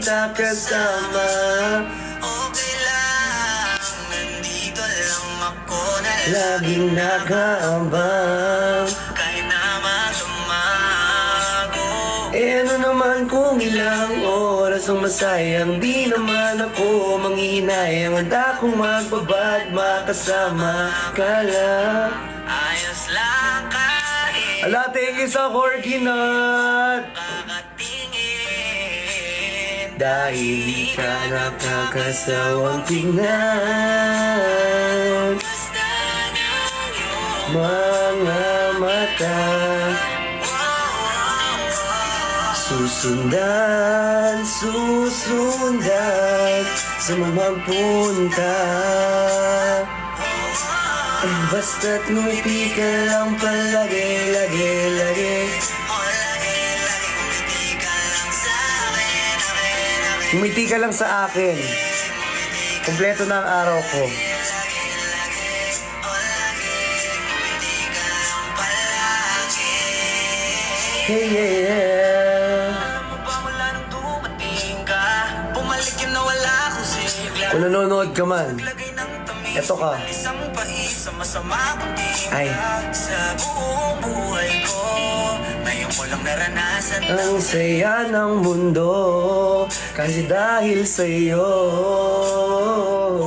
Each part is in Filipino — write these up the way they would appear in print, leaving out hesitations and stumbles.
kasama. Okay lang, nandito lang ako na Laging nakaabang. kahit naman tumago. Eh ano naman kung ilang oras ang masayang, di naman ako manghihinayang. Handa kong magbabad, makasama ka lang. Ayos lang kahit Ala, thank you sa Corgi Nut. kakatingin. Dahil di ka nakakasawang tingnan. Basta ng iyong Mga mata susundan, susundan sa magpunta. Basta't ngumiti ka lang palagi, lagi, lagi. Ngumiti ka lang sa akin. Kompleto na ang araw ko. Hey, yeah, yeah. Mula nung dumating ka, bumalik yun na wala akong sigla. Kung nanonood ka man, Lagay ng tamis, eto ka. isang pais sa masama kong tingin Ay. ka. Sa buong buhay ko, ngayon ko lang naranasan na Ang saya ng mundo, kasi dahil sa'yo.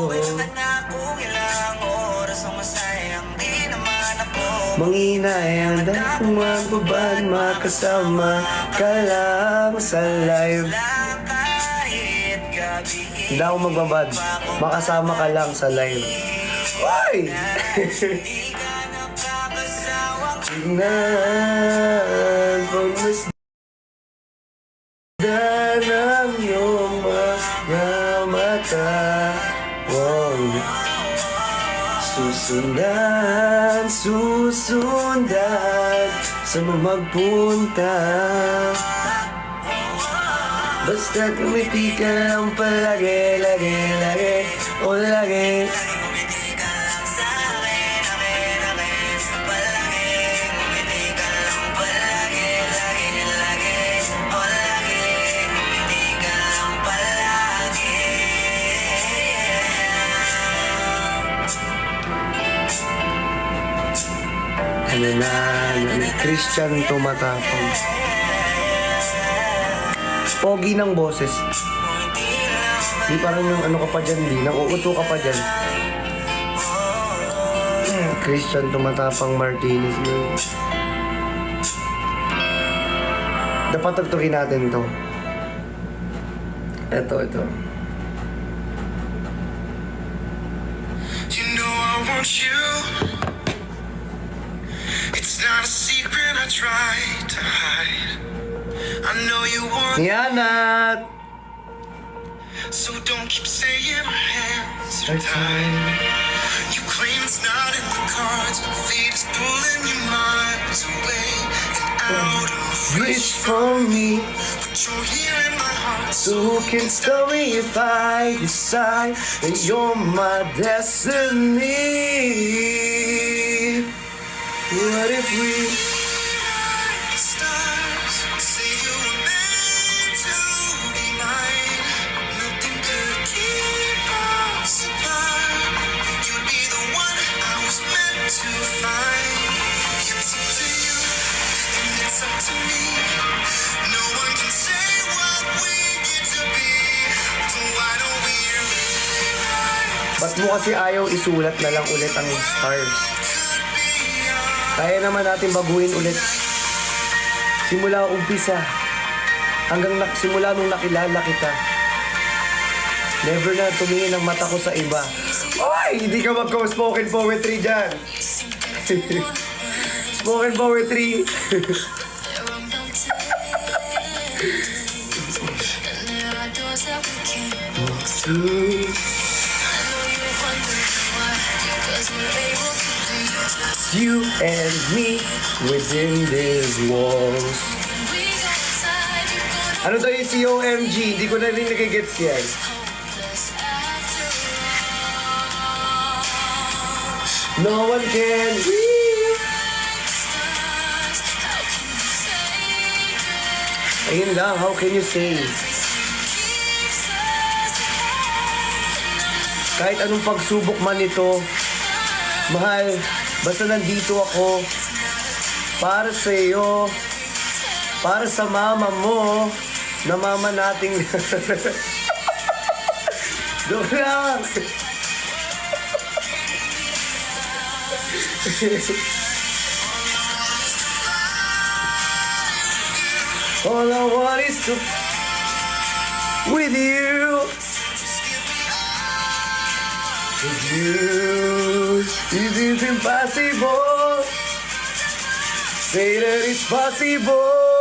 Uwi na kung ilang oras ang masayang di naman ako. Manghinayang dahil magbabad, makasama ka lang sa live. Lang kahit gabi. Hindi ako magbabad, makasama ka lang sa live. Hoy! Di ka nakakasawang Tignan, pagmasdan ng iyong mga mata. Wow. Susundan, susundan sa magpunta. Basta't ngumiti ka lang palagi, lagi, lagi, o lagi. ngumiti ka lang sa akin, akin, akin. Palagi, ngumiti ka lang palagi, lagi, lagi. O lagi, ngumiti ka lang palagi. Ano na, Christian tumatapang. Pogi ng boses. Di parang yung ano ka pa dyan, di. Nauuto ka pa dyan. Christian tumatapang Martinez. Dapat tugtugin natin to. Ito. You know I want you. It's not a secret I try to hide. I know you want, Nianat! so don't keep saying our hands are tied. You claim it's not in the cards, fate is pulling you miles away and out of Reach for me, but you're here in my heart. so who can stop me if I decide that you're my destiny? What if we Stars say you were meant to be mine. Nothing could keep us apart. You'd be the one I was meant to find. It's up to you, and it's up to me. No one can say what we get to be. So why don't we rewrite? ba't mo kasi ayaw isulat na lang ulit ang stars? Could be yours. Kaya naman natin baguhin ulit. Simula umpisa. Hanggang simula nung nakilala kita. Never na tumingin ang mata ko sa iba. Oy! Hindi ka mag-spoken poetry dyan. Spoken poetry. You and me within these walls. Ano daw yung COMG? Hindi ko na rin nagigets yan. No one can read. Ayun lang, how can you say? Kahit anong pagsubok man ito, mahal, basta nandito ako para sa iyo, para sa mama mo, na mama nating... Doon lang! All I want is to with you. With you, it is impossible. Say that it's possible.